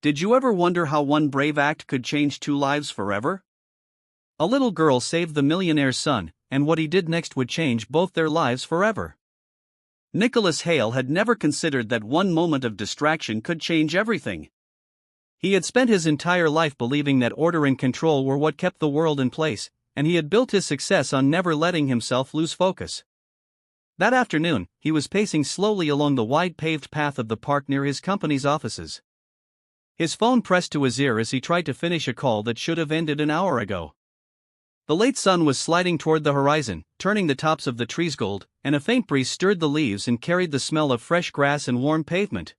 Did you ever wonder how one brave act could change two lives forever? A little girl saved the millionaire's son, and what he did next would change both their lives forever. Nicholas Hale had never considered that one moment of distraction could change everything. He had spent his entire life believing that order and control were what kept the world in place, and he had built his success on never letting himself lose focus. That afternoon, he was pacing slowly along the wide paved path of the park near his company's offices. His phone pressed to his ear as he tried to finish a call that should have ended an hour ago. The late sun was sliding toward the horizon, turning the tops of the trees gold, and a faint breeze stirred the leaves and carried the smell of fresh grass and warm pavement.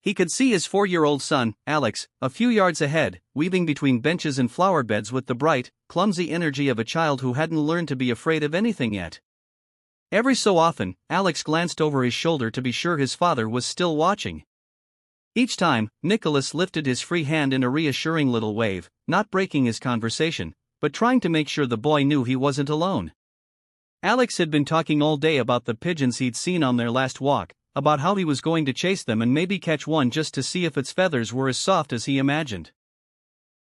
He could see his 4-year-old son, Alex, a few yards ahead, weaving between benches and flower beds with the bright, clumsy energy of a child who hadn't learned to be afraid of anything yet. Every so often, Alex glanced over his shoulder to be sure his father was still watching. Each time, Nicholas lifted his free hand in a reassuring little wave, not breaking his conversation, but trying to make sure the boy knew he wasn't alone. Alex had been talking all day about the pigeons he'd seen on their last walk, about how he was going to chase them and maybe catch one just to see if its feathers were as soft as he imagined.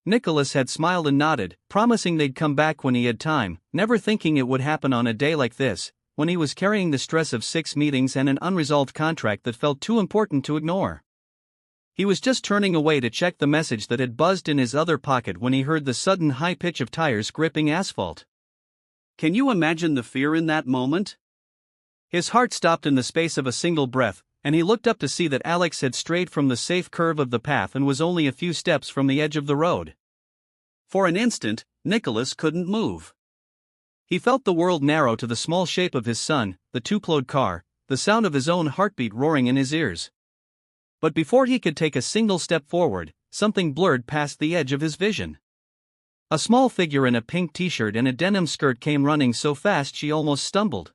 Nicholas had smiled and nodded, promising they'd come back when he had time, never thinking it would happen on a day like this, when he was carrying the stress of 6 meetings and an unresolved contract that felt too important to ignore. He was just turning away to check the message that had buzzed in his other pocket when he heard the sudden high pitch of tires gripping asphalt. Can you imagine the fear in that moment? His heart stopped in the space of a single breath, and he looked up to see that Alex had strayed from the safe curve of the path and was only a few steps from the edge of the road. For an instant, Nicholas couldn't move. He felt the world narrow to the small shape of his son, the two-plowed car, the sound of his own heartbeat roaring in his ears. But before he could take a single step forward, something blurred past the edge of his vision. A small figure in a pink t-shirt and a denim skirt came running so fast she almost stumbled.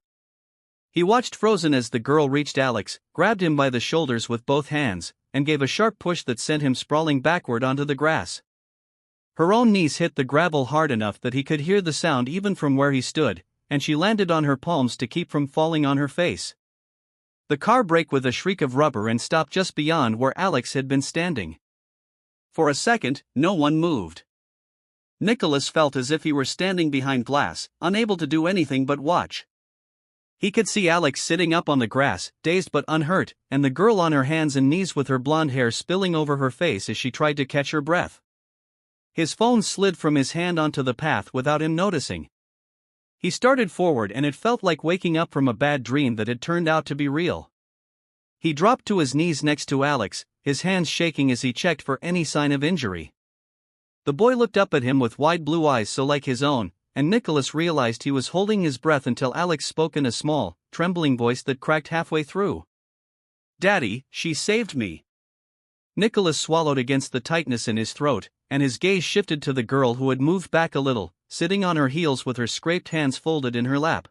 He watched frozen as the girl reached Alex, grabbed him by the shoulders with both hands, and gave a sharp push that sent him sprawling backward onto the grass. Her own knees hit the gravel hard enough that he could hear the sound even from where he stood, and she landed on her palms to keep from falling on her face. The car braked with a shriek of rubber and stopped just beyond where Alex had been standing. For a second, no one moved. Nicholas felt as if he were standing behind glass, unable to do anything but watch. He could see Alex sitting up on the grass, dazed but unhurt, and the girl on her hands and knees with her blonde hair spilling over her face as she tried to catch her breath. His phone slid from his hand onto the path without him noticing. He started forward and it felt like waking up from a bad dream that had turned out to be real. He dropped to his knees next to Alex, his hands shaking as he checked for any sign of injury. The boy looked up at him with wide blue eyes so like his own, and Nicholas realized he was holding his breath until Alex spoke in a small, trembling voice that cracked halfway through. "Daddy, she saved me." Nicholas swallowed against the tightness in his throat, and his gaze shifted to the girl who had moved back a little, sitting on her heels with her scraped hands folded in her lap.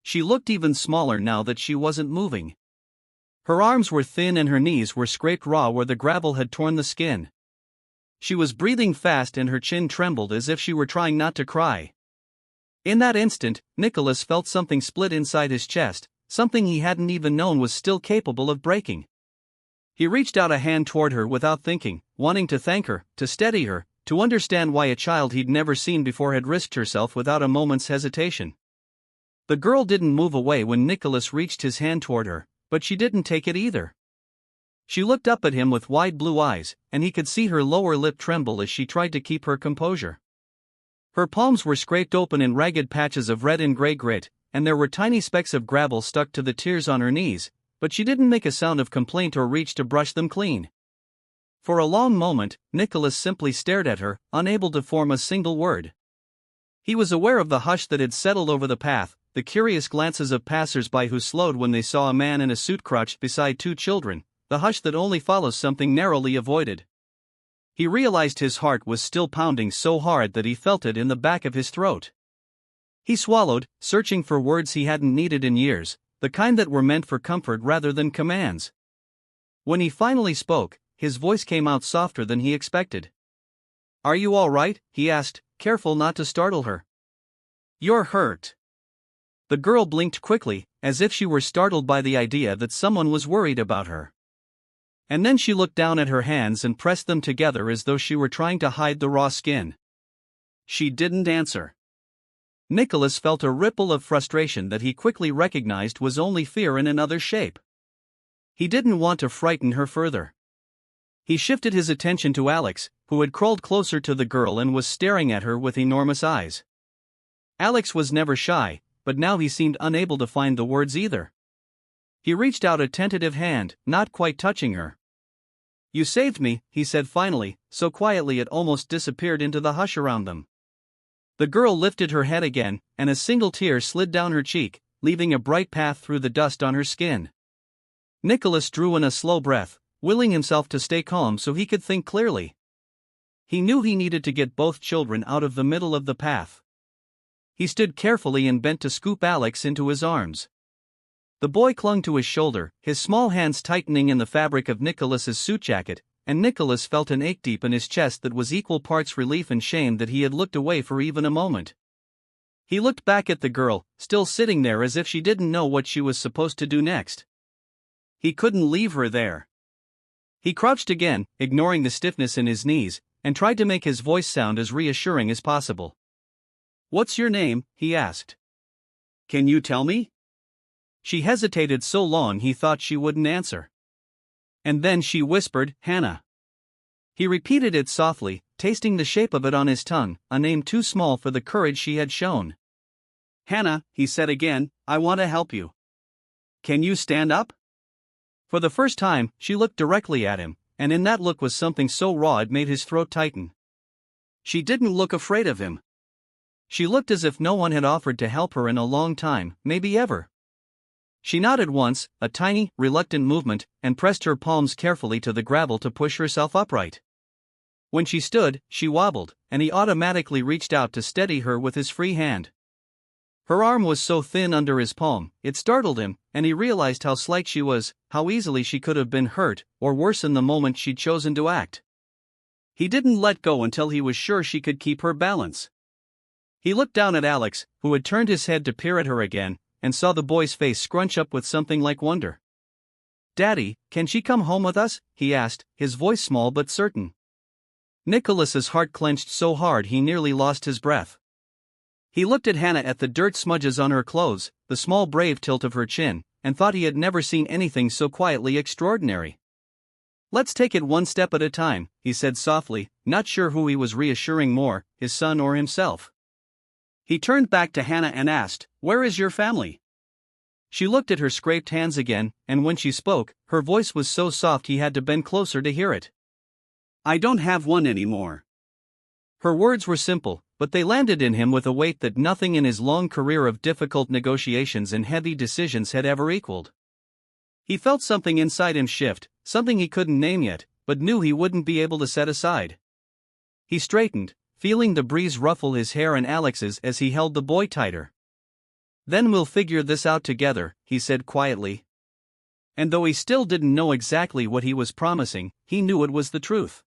She looked even smaller now that she wasn't moving. Her arms were thin and her knees were scraped raw where the gravel had torn the skin. She was breathing fast and her chin trembled as if she were trying not to cry. In that instant, Nicholas felt something split inside his chest, something he hadn't even known was still capable of breaking. He reached out a hand toward her without thinking, wanting to thank her, to steady her, to understand why a child he'd never seen before had risked herself without a moment's hesitation. The girl didn't move away when Nicholas reached his hand toward her, but she didn't take it either. She looked up at him with wide blue eyes, and he could see her lower lip tremble as she tried to keep her composure. Her palms were scraped open in ragged patches of red and gray grit, and there were tiny specks of gravel stuck to the tears on her knees, but she didn't make a sound of complaint or reach to brush them clean. For a long moment, Nicholas simply stared at her, unable to form a single word. He was aware of the hush that had settled over the path, the curious glances of passers-by who slowed when they saw a man in a suit crouched beside 2 children, the hush that only follows something narrowly avoided. He realized his heart was still pounding so hard that he felt it in the back of his throat. He swallowed, searching for words he hadn't needed in years, the kind that were meant for comfort rather than commands. When he finally spoke, his voice came out softer than he expected. "Are you all right?" he asked, careful not to startle her. "You're hurt." The girl blinked quickly, as if she were startled by the idea that someone was worried about her. And then she looked down at her hands and pressed them together as though she were trying to hide the raw skin. She didn't answer. Nicholas felt a ripple of frustration that he quickly recognized was only fear in another shape. He didn't want to frighten her further. He shifted his attention to Alex, who had crawled closer to the girl and was staring at her with enormous eyes. Alex was never shy, but now he seemed unable to find the words either. He reached out a tentative hand, not quite touching her. "You saved me," he said finally, so quietly it almost disappeared into the hush around them. The girl lifted her head again, and a single tear slid down her cheek, leaving a bright path through the dust on her skin. Nicholas drew in a slow breath, willing himself to stay calm so he could think clearly. He knew he needed to get both children out of the middle of the path. He stood carefully and bent to scoop Alex into his arms. The boy clung to his shoulder, his small hands tightening in the fabric of Nicholas's suit jacket, and Nicholas felt an ache deep in his chest that was equal parts relief and shame that he had looked away for even a moment. He looked back at the girl, still sitting there as if she didn't know what she was supposed to do next. He couldn't leave her there. He crouched again, ignoring the stiffness in his knees, and tried to make his voice sound as reassuring as possible. "What's your name?" he asked. "Can you tell me?" She hesitated so long he thought she wouldn't answer. And then she whispered, "Hannah." He repeated it softly, tasting the shape of it on his tongue, a name too small for the courage she had shown. "Hannah," he said again, "I want to help you. Can you stand up?" For the first time, she looked directly at him, and in that look was something so raw it made his throat tighten. She didn't look afraid of him. She looked as if no one had offered to help her in a long time, maybe ever. She nodded once, a tiny, reluctant movement, and pressed her palms carefully to the gravel to push herself upright. When she stood, she wobbled, and he automatically reached out to steady her with his free hand. Her arm was so thin under his palm, it startled him, and he realized how slight she was, how easily she could have been hurt, or worse in the moment she'd chosen to act. He didn't let go until he was sure she could keep her balance. He looked down at Alex, who had turned his head to peer at her again, and saw the boy's face scrunch up with something like wonder. "Daddy, can she come home with us?" he asked, his voice small but certain. Nicholas's heart clenched so hard he nearly lost his breath. He looked at Hannah, at the dirt smudges on her clothes, the small brave tilt of her chin, and thought he had never seen anything so quietly extraordinary. "Let's take it one step at a time," he said softly, not sure who he was reassuring more, his son or himself. He turned back to Hannah and asked, "Where is your family?" She looked at her scraped hands again, and when she spoke, her voice was so soft he had to bend closer to hear it. "I don't have one anymore." Her words were simple, but they landed in him with a weight that nothing in his long career of difficult negotiations and heavy decisions had ever equaled. He felt something inside him shift, something he couldn't name yet, but knew he wouldn't be able to set aside. He straightened, feeling the breeze ruffle his hair and Alex's as he held the boy tighter. "Then we'll figure this out together," he said quietly. And though he still didn't know exactly what he was promising, he knew it was the truth.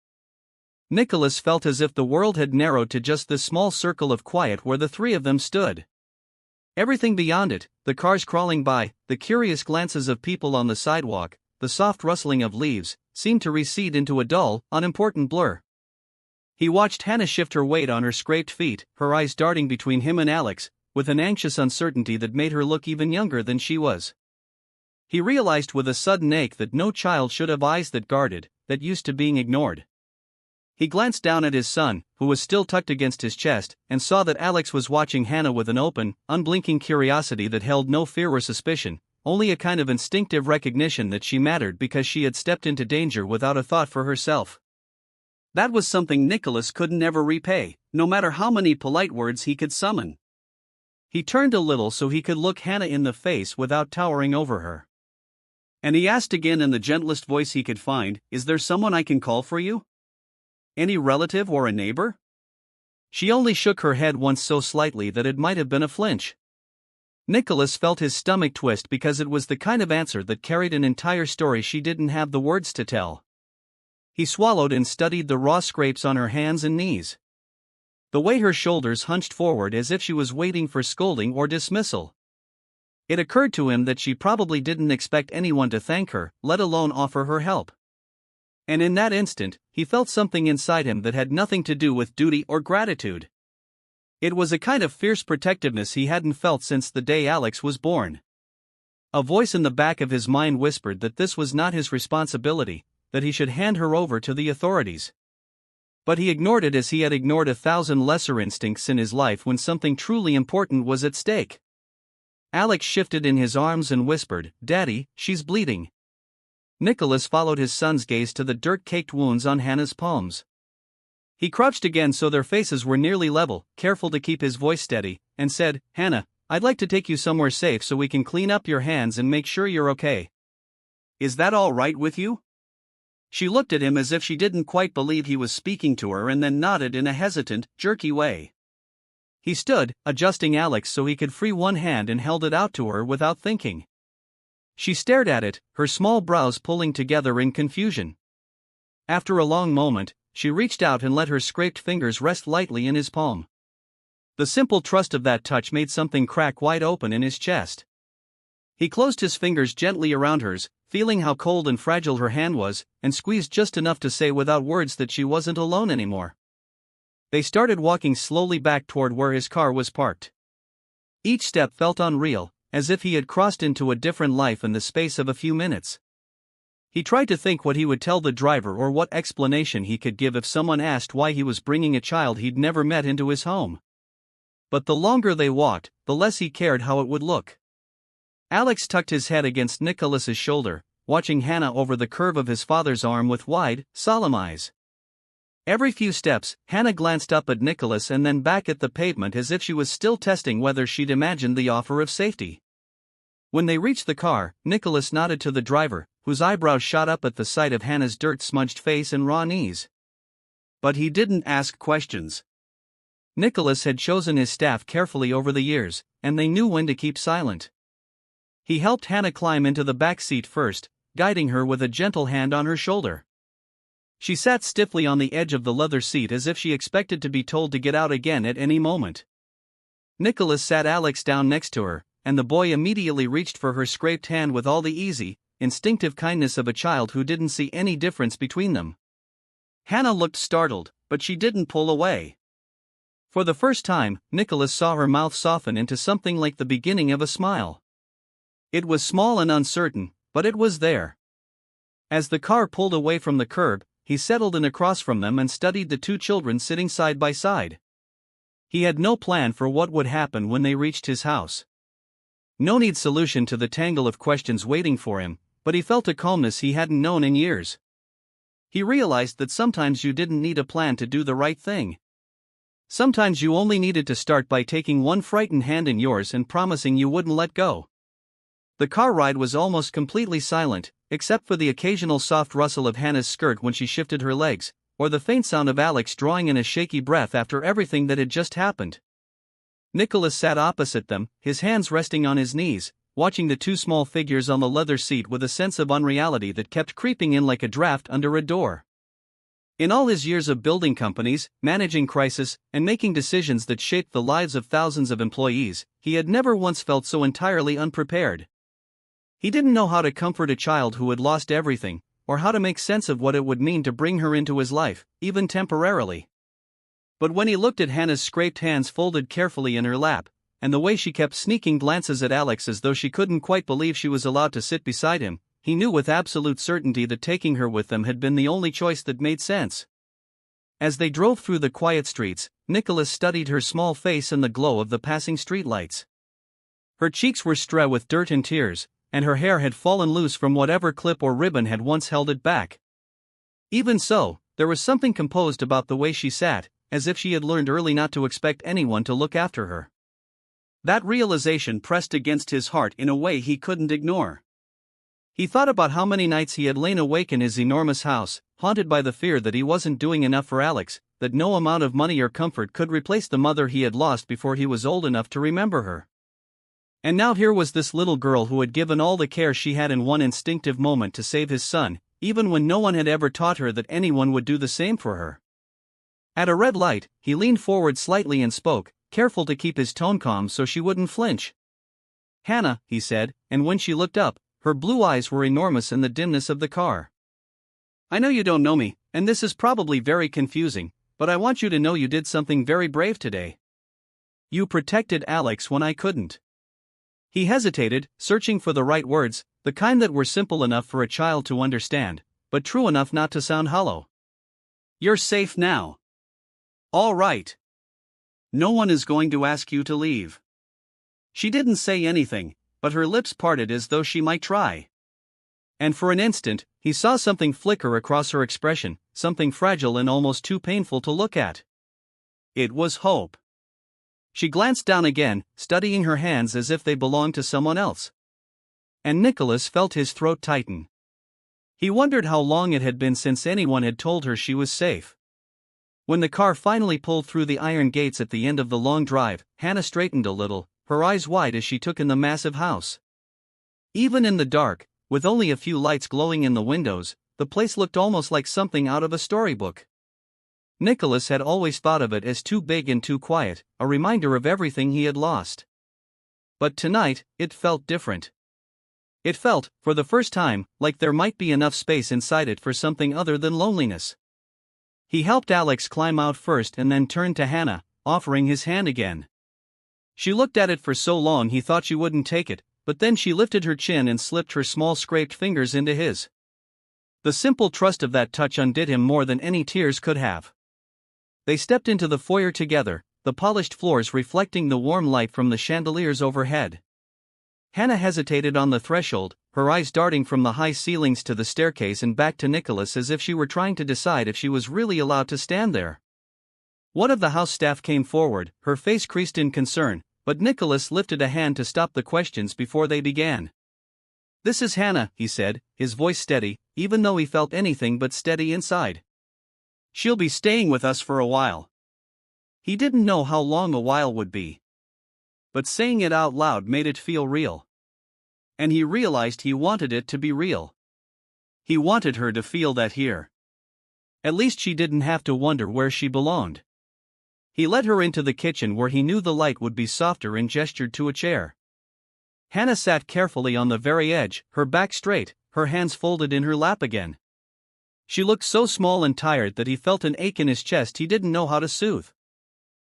Nicholas felt as if the world had narrowed to just this small circle of quiet where the three of them stood. Everything beyond it, the cars crawling by, the curious glances of people on the sidewalk, the soft rustling of leaves, seemed to recede into a dull, unimportant blur. He watched Hannah shift her weight on her scraped feet, her eyes darting between him and Alex, with an anxious uncertainty that made her look even younger than she was. He realized with a sudden ache that no child should have eyes that guarded, that used to being ignored. He glanced down at his son, who was still tucked against his chest, and saw that Alex was watching Hannah with an open, unblinking curiosity that held no fear or suspicion, only a kind of instinctive recognition that she mattered because she had stepped into danger without a thought for herself. That was something Nicholas couldn't ever repay, no matter how many polite words he could summon. He turned a little so he could look Hannah in the face without towering over her. And he asked again in the gentlest voice he could find, "Is there someone I can call for you? Any relative or a neighbor?" She only shook her head once so slightly that it might have been a flinch. Nicholas felt his stomach twist because it was the kind of answer that carried an entire story she didn't have the words to tell. He swallowed and studied the raw scrapes on her hands and knees. The way her shoulders hunched forward as if she was waiting for scolding or dismissal. It occurred to him that she probably didn't expect anyone to thank her, let alone offer her help. And in that instant, he felt something inside him that had nothing to do with duty or gratitude. It was a kind of fierce protectiveness he hadn't felt since the day Alex was born. A voice in the back of his mind whispered that this was not his responsibility, that he should hand her over to the authorities. But he ignored it as he had ignored 1,000 lesser instincts in his life when something truly important was at stake. Alex shifted in his arms and whispered, "Daddy, she's bleeding." Nicholas followed his son's gaze to the dirt-caked wounds on Hannah's palms. He crouched again so their faces were nearly level, careful to keep his voice steady, and said, "Hannah, I'd like to take you somewhere safe so we can clean up your hands and make sure you're okay. Is that all right with you?" She looked at him as if she didn't quite believe he was speaking to her and then nodded in a hesitant, jerky way. He stood, adjusting Alex so he could free one hand and held it out to her without thinking. She stared at it, her small brows pulling together in confusion. After a long moment, she reached out and let her scraped fingers rest lightly in his palm. The simple trust of that touch made something crack wide open in his chest. He closed his fingers gently around hers, feeling how cold and fragile her hand was, and squeezed just enough to say without words that she wasn't alone anymore. They started walking slowly back toward where his car was parked. Each step felt unreal, as if he had crossed into a different life in the space of a few minutes. He tried to think what he would tell the driver or what explanation he could give if someone asked why he was bringing a child he'd never met into his home. But the longer they walked, the less he cared how it would look. Alex tucked his head against Nicholas's shoulder, watching Hannah over the curve of his father's arm with wide, solemn eyes. Every few steps, Hannah glanced up at Nicholas and then back at the pavement as if she was still testing whether she'd imagined the offer of safety. When they reached the car, Nicholas nodded to the driver, whose eyebrows shot up at the sight of Hannah's dirt-smudged face and raw knees. But he didn't ask questions. Nicholas had chosen his staff carefully over the years, and they knew when to keep silent. He helped Hannah climb into the back seat first, guiding her with a gentle hand on her shoulder. She sat stiffly on the edge of the leather seat as if she expected to be told to get out again at any moment. Nicholas sat Alex down next to her, and the boy immediately reached for her scraped hand with all the easy, instinctive kindness of a child who didn't see any difference between them. Hannah looked startled, but she didn't pull away. For the first time, Nicholas saw her mouth soften into something like the beginning of a smile. It was small and uncertain, but it was there. As the car pulled away from the curb, he settled in across from them and studied the two children sitting side by side. He had no plan for what would happen when they reached his house. No neat solution to the tangle of questions waiting for him, but he felt a calmness he hadn't known in years. He realized that sometimes you didn't need a plan to do the right thing. Sometimes you only needed to start by taking one frightened hand in yours and promising you wouldn't let go. The car ride was almost completely silent, except for the occasional soft rustle of Hannah's skirt when she shifted her legs, or the faint sound of Alex drawing in a shaky breath after everything that had just happened. Nicholas sat opposite them, his hands resting on his knees, watching the two small figures on the leather seat with a sense of unreality that kept creeping in like a draft under a door. In all his years of building companies, managing crisis, and making decisions that shaped the lives of thousands of employees, he had never once felt so entirely unprepared. He didn't know how to comfort a child who had lost everything, or how to make sense of what it would mean to bring her into his life, even temporarily. But when he looked at Hannah's scraped hands folded carefully in her lap, and the way she kept sneaking glances at Alex as though she couldn't quite believe she was allowed to sit beside him, he knew with absolute certainty that taking her with them had been the only choice that made sense. As they drove through the quiet streets, Nicholas studied her small face in the glow of the passing streetlights. Her cheeks were strewn with dirt and tears, and her hair had fallen loose from whatever clip or ribbon had once held it back. Even so, there was something composed about the way she sat, as if she had learned early not to expect anyone to look after her. That realization pressed against his heart in a way he couldn't ignore. He thought about how many nights he had lain awake in his enormous house, haunted by the fear that he wasn't doing enough for Alex, that no amount of money or comfort could replace the mother he had lost before he was old enough to remember her. And now here was this little girl who had given all the care she had in one instinctive moment to save his son, even when no one had ever taught her that anyone would do the same for her. At a red light, he leaned forward slightly and spoke, careful to keep his tone calm so she wouldn't flinch. "Hannah," he said, and when she looked up, her blue eyes were enormous in the dimness of the car. I know you don't know me, and this is probably very confusing, but I want you to know you did something very brave today. You protected Alex when I couldn't." He hesitated, searching for the right words, the kind that were simple enough for a child to understand, but true enough not to sound hollow. "You're safe now. All right. No one is going to ask you to leave." She didn't say anything, but her lips parted as though she might try. And for an instant, he saw something flicker across her expression, something fragile and almost too painful to look at. It was hope. She glanced down again, studying her hands as if they belonged to someone else. And Nicholas felt his throat tighten. He wondered how long it had been since anyone had told her she was safe. When the car finally pulled through the iron gates at the end of the long drive, Hannah straightened a little, her eyes wide as she took in the massive house. Even in the dark, with only a few lights glowing in the windows, the place looked almost like something out of a storybook. Nicholas had always thought of it as too big and too quiet, a reminder of everything he had lost. But tonight, it felt different. It felt, for the first time, like there might be enough space inside it for something other than loneliness. He helped Alex climb out first and then turned to Hannah, offering his hand again. She looked at it for so long he thought she wouldn't take it, but then she lifted her chin and slipped her small scraped fingers into his. The simple trust of that touch undid him more than any tears could have. They stepped into the foyer together, the polished floors reflecting the warm light from the chandeliers overhead. Hannah hesitated on the threshold, her eyes darting from the high ceilings to the staircase and back to Nicholas as if she were trying to decide if she was really allowed to stand there. One of the house staff came forward, her face creased in concern, but Nicholas lifted a hand to stop the questions before they began. "This is Hannah," he said, his voice steady, even though he felt anything but steady inside. "She'll be staying with us for a while." He didn't know how long a while would be. But saying it out loud made it feel real. And he realized he wanted it to be real. He wanted her to feel that here. At least she didn't have to wonder where she belonged. He led her into the kitchen where he knew the light would be softer and gestured to a chair. Hannah sat carefully on the very edge, her back straight, her hands folded in her lap again. She looked so small and tired that he felt an ache in his chest he didn't know how to soothe.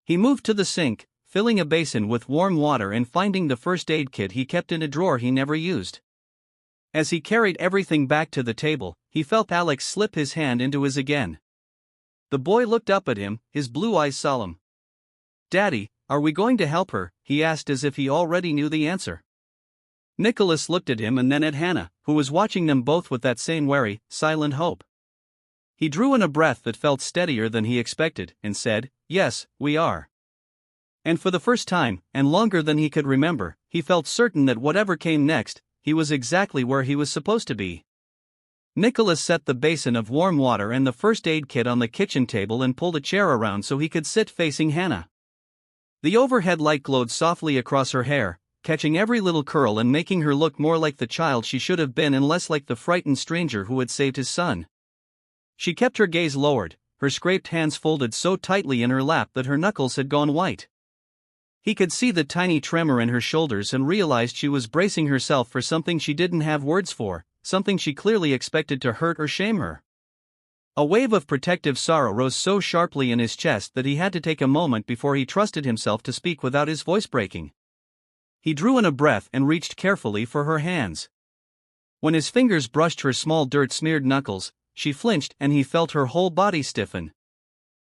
He moved to the sink, filling a basin with warm water and finding the first aid kit he kept in a drawer he never used. As he carried everything back to the table, he felt Alex slip his hand into his again. The boy looked up at him, his blue eyes solemn. "Daddy, are we going to help her?" he asked as if he already knew the answer. Nicholas looked at him and then at Hannah, who was watching them both with that same wary, silent hope. He drew in a breath that felt steadier than he expected, and said, "Yes, we are." And for the first time, and longer than he could remember, he felt certain that whatever came next, he was exactly where he was supposed to be. Nicholas set the basin of warm water and the first aid kit on the kitchen table and pulled a chair around so he could sit facing Hannah. The overhead light glowed softly across her hair, catching every little curl and making her look more like the child she should have been and less like the frightened stranger who had saved his son. She kept her gaze lowered, her scraped hands folded so tightly in her lap that her knuckles had gone white. He could see the tiny tremor in her shoulders and realized she was bracing herself for something she didn't have words for, something she clearly expected to hurt or shame her. A wave of protective sorrow rose so sharply in his chest that he had to take a moment before he trusted himself to speak without his voice breaking. He drew in a breath and reached carefully for her hands. When his fingers brushed her small dirt-smeared knuckles, she flinched and he felt her whole body stiffen.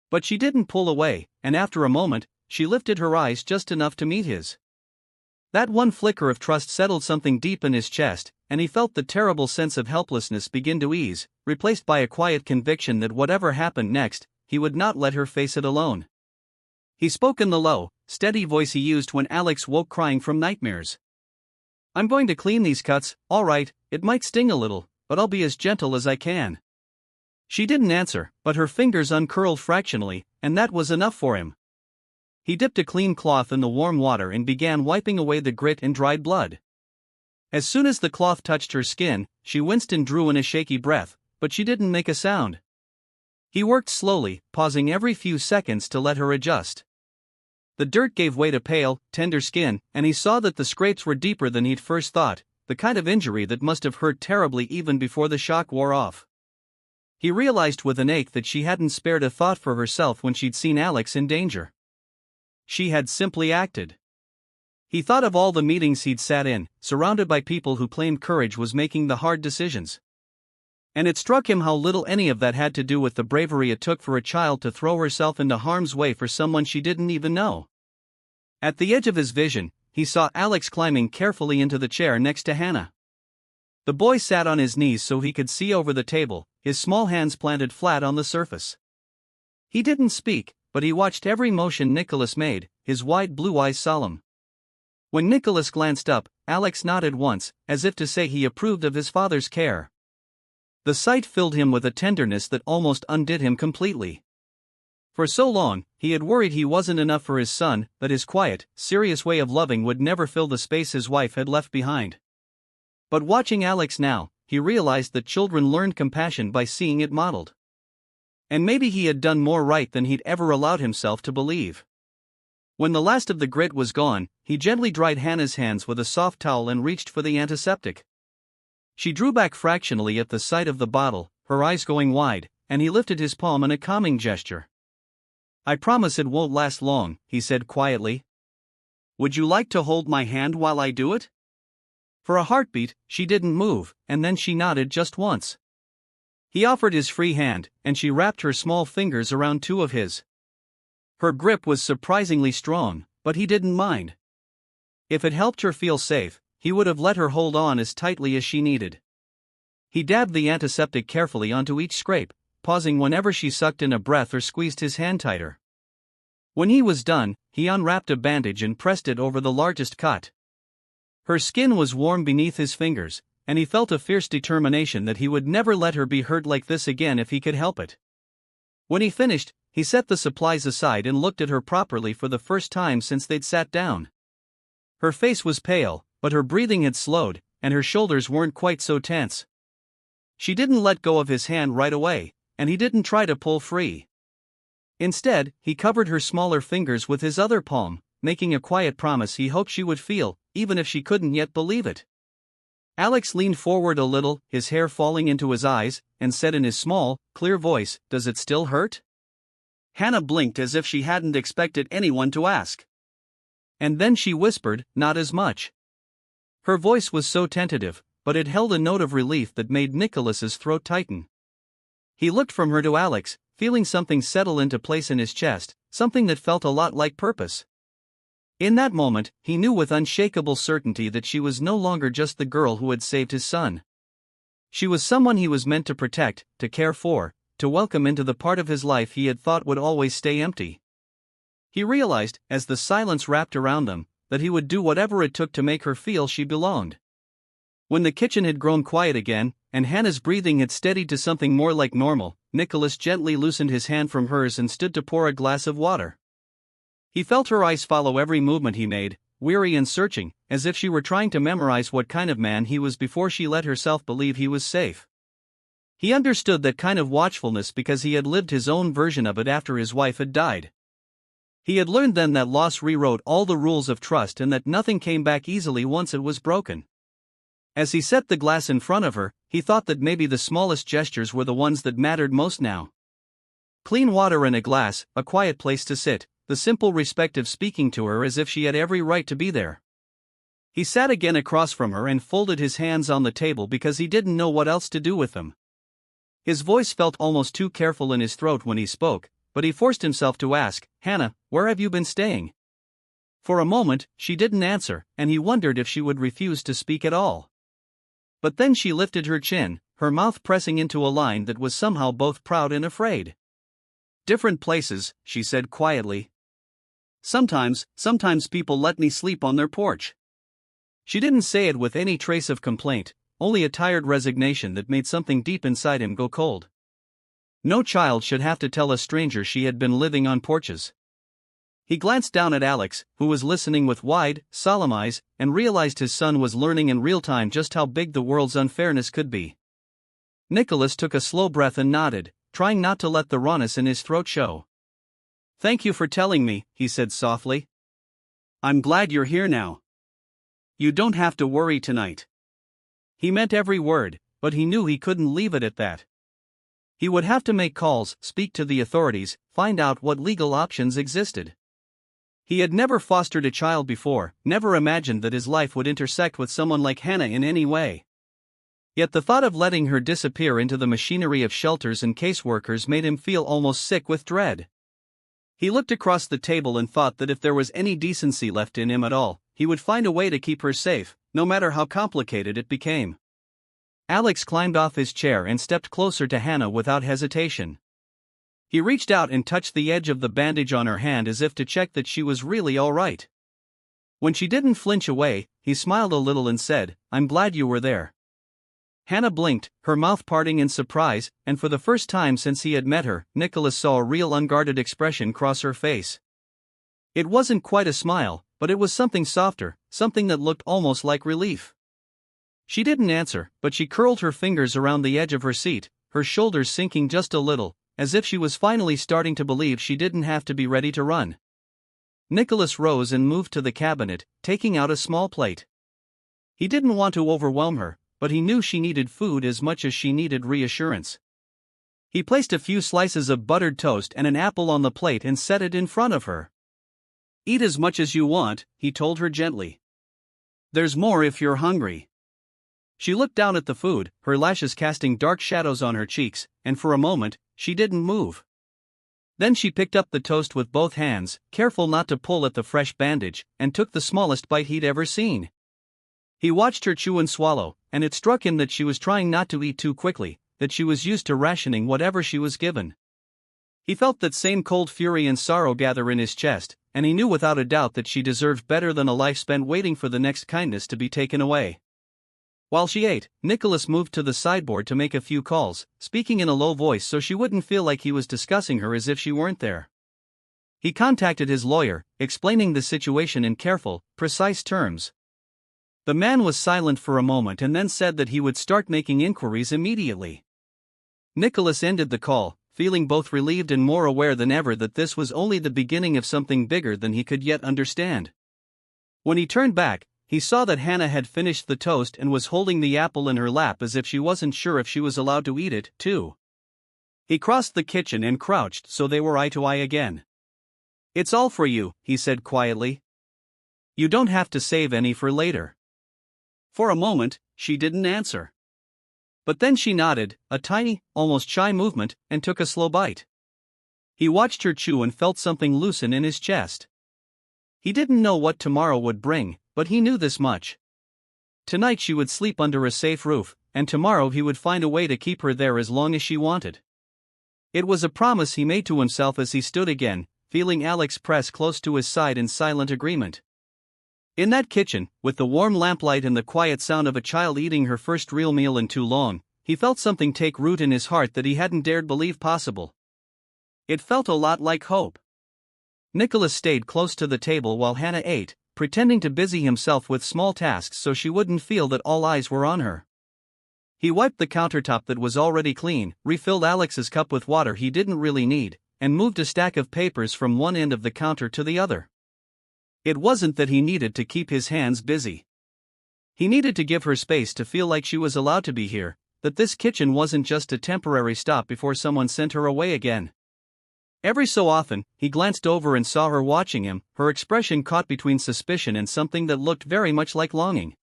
But she didn't pull away, and after a moment, she lifted her eyes just enough to meet his. That one flicker of trust settled something deep in his chest, and he felt the terrible sense of helplessness begin to ease, replaced by a quiet conviction that whatever happened next, he would not let her face it alone. He spoke in the low, steady voice he used when Alex woke crying from nightmares. "I'm going to clean these cuts, all right, it might sting a little, but I'll be as gentle as I can." She didn't answer, but her fingers uncurled fractionally, and that was enough for him. He dipped a clean cloth in the warm water and began wiping away the grit and dried blood. As soon as the cloth touched her skin, she winced and drew in a shaky breath, but she didn't make a sound. He worked slowly, pausing every few seconds to let her adjust. The dirt gave way to pale, tender skin, and he saw that the scrapes were deeper than he'd first thought, the kind of injury that must have hurt terribly even before the shock wore off. He realized with an ache that she hadn't spared a thought for herself when she'd seen Alex in danger. She had simply acted. He thought of all the meetings he'd sat in, surrounded by people who claimed courage was making the hard decisions. And it struck him how little any of that had to do with the bravery it took for a child to throw herself into harm's way for someone she didn't even know. At the edge of his vision, he saw Alex climbing carefully into the chair next to Hannah. The boy sat on his knees so he could see over the table, his small hands planted flat on the surface. He didn't speak, but he watched every motion Nicholas made, his wide blue eyes solemn. When Nicholas glanced up, Alex nodded once, as if to say he approved of his father's care. The sight filled him with a tenderness that almost undid him completely. For so long, he had worried he wasn't enough for his son, that his quiet, serious way of loving would never fill the space his wife had left behind. But watching Alex now, he realized that children learned compassion by seeing it modeled. And maybe he had done more right than he'd ever allowed himself to believe. When the last of the grit was gone, he gently dried Hannah's hands with a soft towel and reached for the antiseptic. She drew back fractionally at the sight of the bottle, her eyes going wide, and he lifted his palm in a calming gesture. "I promise it won't last long," he said quietly. "Would you like to hold my hand while I do it?" For a heartbeat, she didn't move, and then she nodded just once. He offered his free hand, and she wrapped her small fingers around two of his. Her grip was surprisingly strong, but he didn't mind. If it helped her feel safe, he would have let her hold on as tightly as she needed. He dabbed the antiseptic carefully onto each scrape, pausing whenever she sucked in a breath or squeezed his hand tighter. When he was done, he unwrapped a bandage and pressed it over the largest cut. Her skin was warm beneath his fingers, and he felt a fierce determination that he would never let her be hurt like this again if he could help it. When he finished, he set the supplies aside and looked at her properly for the first time since they'd sat down. Her face was pale, but her breathing had slowed, and her shoulders weren't quite so tense. She didn't let go of his hand right away, and he didn't try to pull free. Instead, he covered her smaller fingers with his other palm, making a quiet promise he hoped she would feel, even if she couldn't yet believe it. Alex leaned forward a little, his hair falling into his eyes, and said in his small, clear voice, "Does it still hurt?" Hannah blinked as if she hadn't expected anyone to ask. And then she whispered, "Not as much." Her voice was so tentative, but it held a note of relief that made Nicholas's throat tighten. He looked from her to Alex, feeling something settle into place in his chest, something that felt a lot like purpose. In that moment, he knew with unshakable certainty that she was no longer just the girl who had saved his son. She was someone he was meant to protect, to care for, to welcome into the part of his life he had thought would always stay empty. He realized, as the silence wrapped around them, that he would do whatever it took to make her feel she belonged. When the kitchen had grown quiet again, and Hannah's breathing had steadied to something more like normal, Nicholas gently loosened his hand from hers and stood to pour a glass of water. He felt her eyes follow every movement he made, weary and searching, as if she were trying to memorize what kind of man he was before she let herself believe he was safe. He understood that kind of watchfulness because he had lived his own version of it after his wife had died. He had learned then that loss rewrote all the rules of trust and that nothing came back easily once it was broken. As he set the glass in front of her, he thought that maybe the smallest gestures were the ones that mattered most now. Clean water in a glass, a quiet place to sit, the simple respect of speaking to her as if she had every right to be there. He sat again across from her and folded his hands on the table because he didn't know what else to do with them. His voice felt almost too careful in his throat when he spoke, but he forced himself to ask, "Hannah, where have you been staying?" For a moment, she didn't answer, and he wondered if she would refuse to speak at all. But then she lifted her chin, her mouth pressing into a line that was somehow both proud and afraid. "Different places," she said quietly. Sometimes people let me sleep on their porch." She didn't say it with any trace of complaint, only a tired resignation that made something deep inside him go cold. No child should have to tell a stranger she had been living on porches. He glanced down at Alex, who was listening with wide, solemn eyes, and realized his son was learning in real time just how big the world's unfairness could be. Nicholas took a slow breath and nodded, trying not to let the rawness in his throat show. "Thank you for telling me," he said softly. "I'm glad you're here now. You don't have to worry tonight." He meant every word, but he knew he couldn't leave it at that. He would have to make calls, speak to the authorities, find out what legal options existed. He had never fostered a child before, never imagined that his life would intersect with someone like Hannah in any way. Yet the thought of letting her disappear into the machinery of shelters and caseworkers made him feel almost sick with dread. He looked across the table and thought that if there was any decency left in him at all, he would find a way to keep her safe, no matter how complicated it became. Alex climbed off his chair and stepped closer to Hannah without hesitation. He reached out and touched the edge of the bandage on her hand as if to check that she was really all right. When she didn't flinch away, he smiled a little and said, "I'm glad you were there." Hannah blinked, her mouth parting in surprise, and for the first time since he had met her, Nicholas saw a real unguarded expression cross her face. It wasn't quite a smile, but it was something softer, something that looked almost like relief. She didn't answer, but she curled her fingers around the edge of her seat, her shoulders sinking just a little, as if she was finally starting to believe she didn't have to be ready to run. Nicholas rose and moved to the cabinet, taking out a small plate. He didn't want to overwhelm her, but he knew she needed food as much as she needed reassurance. He placed a few slices of buttered toast and an apple on the plate and set it in front of her. "Eat as much as you want," he told her gently. "There's more if you're hungry." She looked down at the food, her lashes casting dark shadows on her cheeks, and for a moment, she didn't move. Then she picked up the toast with both hands, careful not to pull at the fresh bandage, and took the smallest bite he'd ever seen. He watched her chew and swallow, and it struck him that she was trying not to eat too quickly, that she was used to rationing whatever she was given. He felt that same cold fury and sorrow gather in his chest, and he knew without a doubt that she deserved better than a life spent waiting for the next kindness to be taken away. While she ate, Nicholas moved to the sideboard to make a few calls, speaking in a low voice so she wouldn't feel like he was discussing her as if she weren't there. He contacted his lawyer, explaining the situation in careful, precise terms. The man was silent for a moment and then said that he would start making inquiries immediately. Nicholas ended the call, feeling both relieved and more aware than ever that this was only the beginning of something bigger than he could yet understand. When he turned back, he saw that Hannah had finished the toast and was holding the apple in her lap as if she wasn't sure if she was allowed to eat it, too. He crossed the kitchen and crouched so they were eye to eye again. "It's all for you," he said quietly. "You don't have to save any for later." For a moment, she didn't answer. But then she nodded, a tiny, almost shy movement, and took a slow bite. He watched her chew and felt something loosen in his chest. He didn't know what tomorrow would bring, but he knew this much. Tonight she would sleep under a safe roof, and tomorrow he would find a way to keep her there as long as she wanted. It was a promise he made to himself as he stood again, feeling Alex press close to his side in silent agreement. In that kitchen, with the warm lamplight and the quiet sound of a child eating her first real meal in too long, he felt something take root in his heart that he hadn't dared believe possible. It felt a lot like hope. Nicholas stayed close to the table while Hannah ate, pretending to busy himself with small tasks so she wouldn't feel that all eyes were on her. He wiped the countertop that was already clean, refilled Alex's cup with water he didn't really need, and moved a stack of papers from one end of the counter to the other. It wasn't that he needed to keep his hands busy. He needed to give her space to feel like she was allowed to be here, that this kitchen wasn't just a temporary stop before someone sent her away again. Every so often, he glanced over and saw her watching him, her expression caught between suspicion and something that looked very much like longing.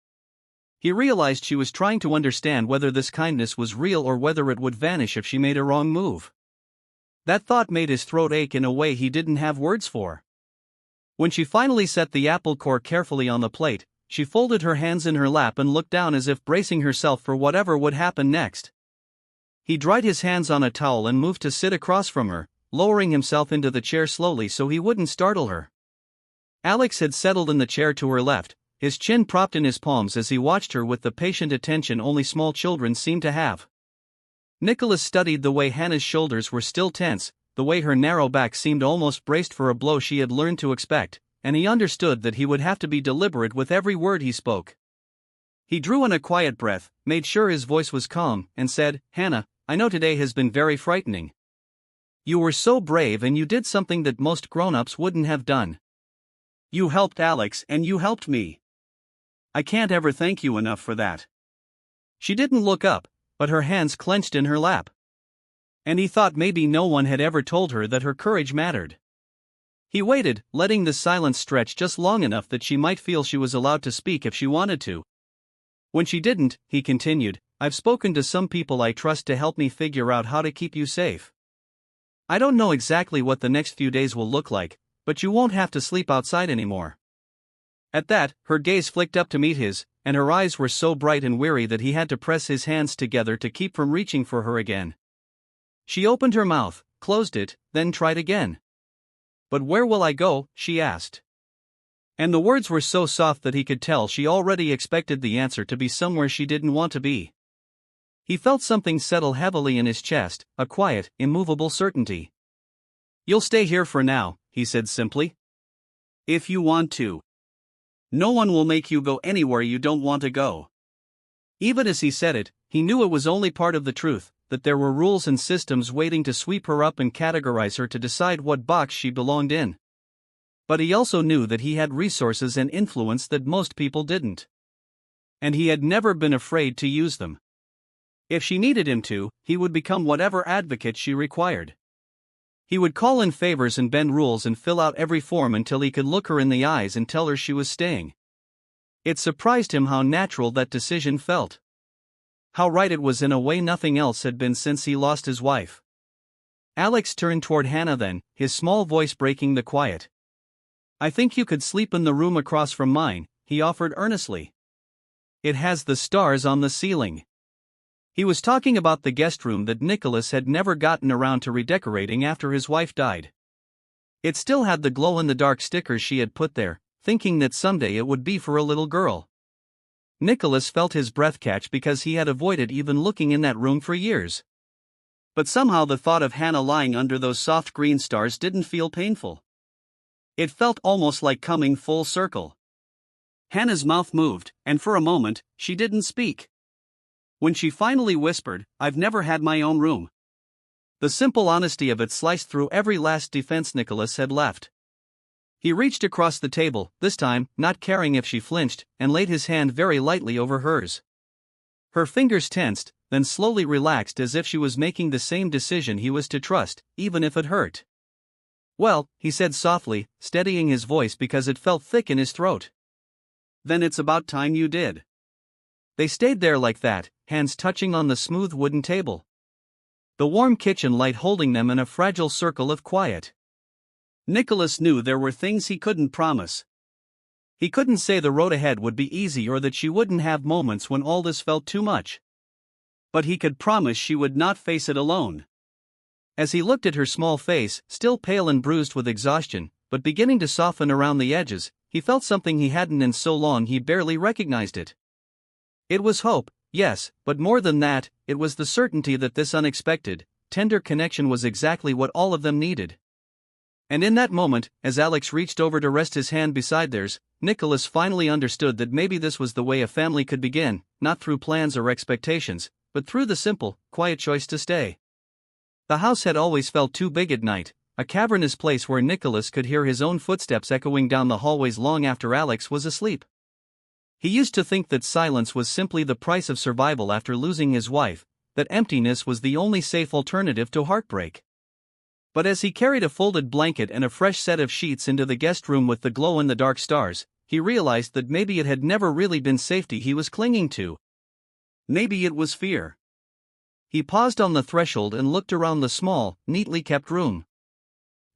He realized she was trying to understand whether this kindness was real or whether it would vanish if she made a wrong move. That thought made his throat ache in a way he didn't have words for. When she finally set the apple core carefully on the plate, she folded her hands in her lap and looked down as if bracing herself for whatever would happen next. He dried his hands on a towel and moved to sit across from her, lowering himself into the chair slowly so he wouldn't startle her. Alex had settled in the chair to her left, his chin propped in his palms as he watched her with the patient attention only small children seem to have. Nicholas studied the way Hannah's shoulders were still tense, the way her narrow back seemed almost braced for a blow she had learned to expect, and he understood that he would have to be deliberate with every word he spoke. He drew in a quiet breath, made sure his voice was calm, and said, "Hannah, I know today has been very frightening. You were so brave and you did something that most grown-ups wouldn't have done. You helped Alex and you helped me. I can't ever thank you enough for that." She didn't look up, but her hands clenched in her lap. And he thought maybe no one had ever told her that her courage mattered. He waited, letting the silence stretch just long enough that she might feel she was allowed to speak if she wanted to. When she didn't, he continued, "I've spoken to some people I trust to help me figure out how to keep you safe. I don't know exactly what the next few days will look like, but you won't have to sleep outside anymore." At that, her gaze flicked up to meet his, and her eyes were so bright and weary that he had to press his hands together to keep from reaching for her again. She opened her mouth, closed it, then tried again. "But where will I go?" she asked. And the words were so soft that he could tell she already expected the answer to be somewhere she didn't want to be. He felt something settle heavily in his chest, a quiet, immovable certainty. "You'll stay here for now," he said simply. "If you want to. No one will make you go anywhere you don't want to go." Even as he said it, he knew it was only part of the truth, that there were rules and systems waiting to sweep her up and categorize her to decide what box she belonged in. But he also knew that he had resources and influence that most people didn't. And he had never been afraid to use them. If she needed him to, he would become whatever advocate she required. He would call in favors and bend rules and fill out every form until he could look her in the eyes and tell her she was staying. It surprised him how natural that decision felt. How right it was in a way nothing else had been since he lost his wife. Alex turned toward Hannah then, his small voice breaking the quiet. "I think you could sleep in the room across from mine," he offered earnestly. "It has the stars on the ceiling." He was talking about the guest room that Nicholas had never gotten around to redecorating after his wife died. It still had the glow-in-the-dark stickers she had put there, thinking that someday it would be for a little girl. Nicholas felt his breath catch because he had avoided even looking in that room for years. But somehow the thought of Hannah lying under those soft green stars didn't feel painful. It felt almost like coming full circle. Hannah's mouth moved, and for a moment, she didn't speak. When she finally whispered, "I've never had my own room." The simple honesty of it sliced through every last defense Nicholas had left. He reached across the table, this time, not caring if she flinched, and laid his hand very lightly over hers. Her fingers tensed, then slowly relaxed as if she was making the same decision he was to trust, even if it hurt. "Well," he said softly, steadying his voice because it felt thick in his throat. "Then it's about time you did." They stayed there like that, hands touching on the smooth wooden table. The warm kitchen light holding them in a fragile circle of quiet. Nicholas knew there were things he couldn't promise. He couldn't say the road ahead would be easy or that she wouldn't have moments when all this felt too much. But he could promise she would not face it alone. As he looked at her small face, still pale and bruised with exhaustion, but beginning to soften around the edges, he felt something he hadn't in so long he barely recognized it. It was hope, yes, but more than that, it was the certainty that this unexpected, tender connection was exactly what all of them needed. And in that moment, as Alex reached over to rest his hand beside theirs, Nicholas finally understood that maybe this was the way a family could begin, not through plans or expectations, but through the simple, quiet choice to stay. The house had always felt too big at night, a cavernous place where Nicholas could hear his own footsteps echoing down the hallways long after Alex was asleep. He used to think that silence was simply the price of survival after losing his wife, that emptiness was the only safe alternative to heartbreak. But as he carried a folded blanket and a fresh set of sheets into the guest room with the glow-in-the-dark stars, he realized that maybe it had never really been safety he was clinging to. Maybe it was fear. He paused on the threshold and looked around the small, neatly kept room.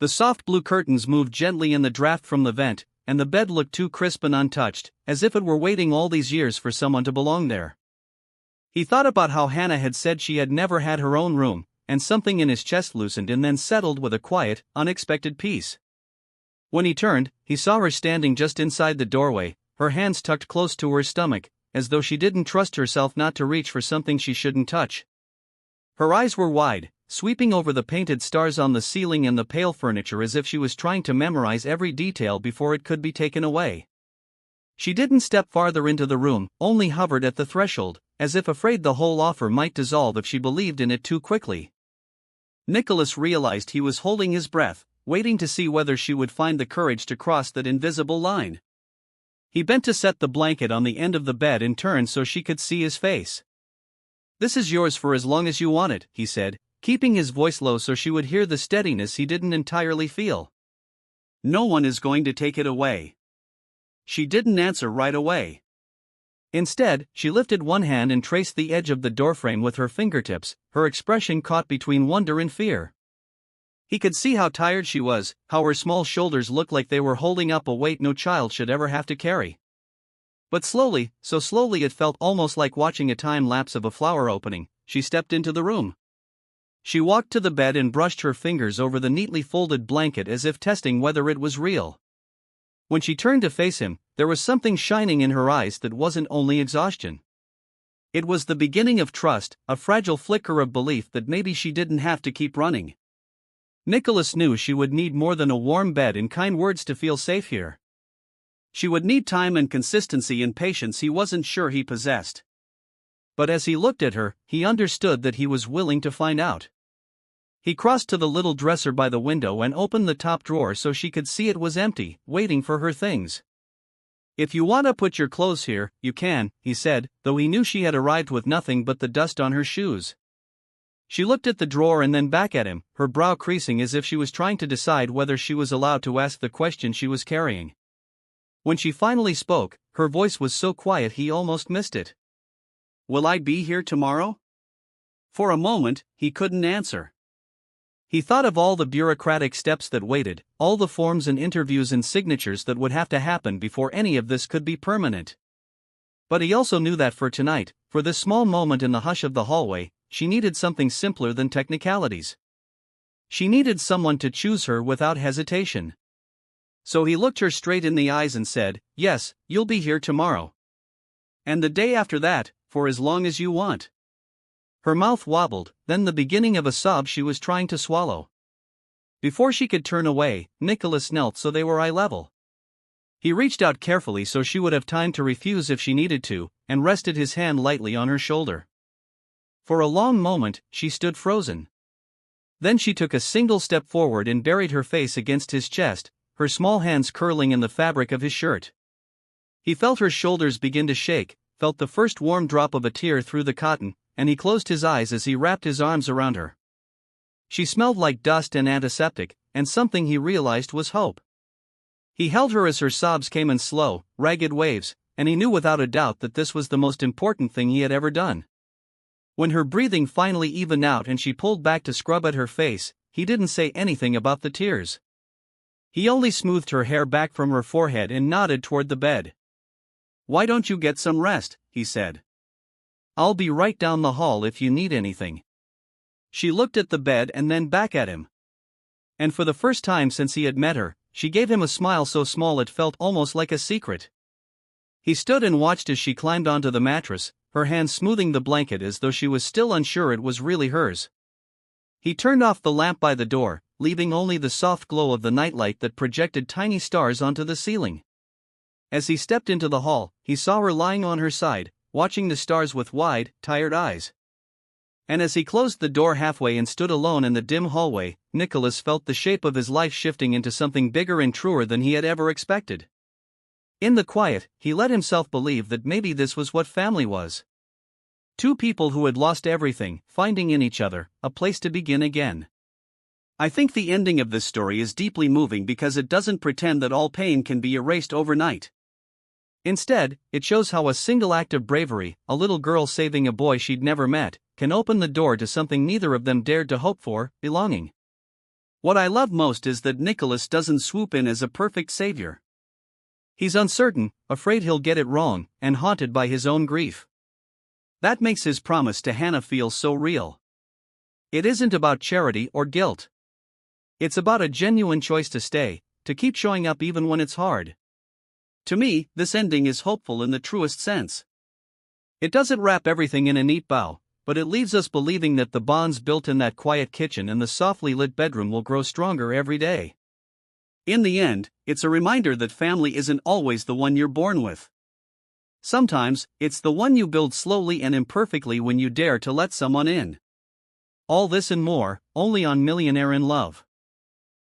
The soft blue curtains moved gently in the draft from the vent, and the bed looked too crisp and untouched, as if it were waiting all these years for someone to belong there. He thought about how Hannah had said she had never had her own room, and something in his chest loosened and then settled with a quiet, unexpected peace. When he turned, he saw her standing just inside the doorway, her hands tucked close to her stomach, as though she didn't trust herself not to reach for something she shouldn't touch. Her eyes were wide, sweeping over the painted stars on the ceiling and the pale furniture as if she was trying to memorize every detail before it could be taken away. She didn't step farther into the room, only hovered at the threshold, as if afraid the whole offer might dissolve if she believed in it too quickly. Nicholas realized he was holding his breath, waiting to see whether she would find the courage to cross that invisible line. He bent to set the blanket on the end of the bed and turned so she could see his face. "This is yours for as long as you want it," he said, keeping his voice low so she would hear the steadiness he didn't entirely feel. "No one is going to take it away." She didn't answer right away. Instead, she lifted one hand and traced the edge of the doorframe with her fingertips, her expression caught between wonder and fear. He could see how tired she was, how her small shoulders looked like they were holding up a weight no child should ever have to carry. But slowly, so slowly it felt almost like watching a time lapse of a flower opening, she stepped into the room. She walked to the bed and brushed her fingers over the neatly folded blanket as if testing whether it was real. When she turned to face him, there was something shining in her eyes that wasn't only exhaustion. It was the beginning of trust, a fragile flicker of belief that maybe she didn't have to keep running. Nicholas knew she would need more than a warm bed and kind words to feel safe here. She would need time and consistency and patience he wasn't sure he possessed. But as he looked at her, he understood that he was willing to find out. He crossed to the little dresser by the window and opened the top drawer so she could see it was empty, waiting for her things. "If you want to put your clothes here, you can," he said, though he knew she had arrived with nothing but the dust on her shoes. She looked at the drawer and then back at him, her brow creasing as if she was trying to decide whether she was allowed to ask the question she was carrying. When she finally spoke, her voice was so quiet he almost missed it. "Will I be here tomorrow?" For a moment, he couldn't answer. He thought of all the bureaucratic steps that waited, all the forms and interviews and signatures that would have to happen before any of this could be permanent. But he also knew that for tonight, for this small moment in the hush of the hallway, she needed something simpler than technicalities. She needed someone to choose her without hesitation. So he looked her straight in the eyes and said, "Yes, you'll be here tomorrow. And the day after that, for as long as you want." Her mouth wobbled, then the beginning of a sob she was trying to swallow. Before she could turn away, Nicholas knelt so they were eye level. He reached out carefully so she would have time to refuse if she needed to, and rested his hand lightly on her shoulder. For a long moment, she stood frozen. Then she took a single step forward and buried her face against his chest, her small hands curling in the fabric of his shirt. He felt her shoulders begin to shake, felt the first warm drop of a tear through the cotton, and he closed his eyes as he wrapped his arms around her. She smelled like dust and antiseptic, and something he realized was hope. He held her as her sobs came in slow, ragged waves, and he knew without a doubt that this was the most important thing he had ever done. When her breathing finally evened out and she pulled back to scrub at her face, he didn't say anything about the tears. He only smoothed her hair back from her forehead and nodded toward the bed. "Why don't you get some rest?" he said. "I'll be right down the hall if you need anything." She looked at the bed and then back at him. And for the first time since he had met her, she gave him a smile so small it felt almost like a secret. He stood and watched as she climbed onto the mattress, her hands smoothing the blanket as though she was still unsure it was really hers. He turned off the lamp by the door, leaving only the soft glow of the nightlight that projected tiny stars onto the ceiling. As he stepped into the hall, he saw her lying on her side, watching the stars with wide, tired eyes. And as he closed the door halfway and stood alone in the dim hallway, Nicholas felt the shape of his life shifting into something bigger and truer than he had ever expected. In the quiet, he let himself believe that maybe this was what family was. Two people who had lost everything, finding in each other a place to begin again. I think the ending of this story is deeply moving because it doesn't pretend that all pain can be erased overnight. Instead, it shows how a single act of bravery, a little girl saving a boy she'd never met, can open the door to something neither of them dared to hope for, belonging. What I love most is that Nicholas doesn't swoop in as a perfect savior. He's uncertain, afraid he'll get it wrong, and haunted by his own grief. That makes his promise to Hannah feel so real. It isn't about charity or guilt. It's about a genuine choice to stay, to keep showing up even when it's hard. To me, this ending is hopeful in the truest sense. It doesn't wrap everything in a neat bow, but it leaves us believing that the bonds built in that quiet kitchen and the softly lit bedroom will grow stronger every day. In the end, it's a reminder that family isn't always the one you're born with. Sometimes, it's the one you build slowly and imperfectly when you dare to let someone in. All this and more, only on Millionaire in Love.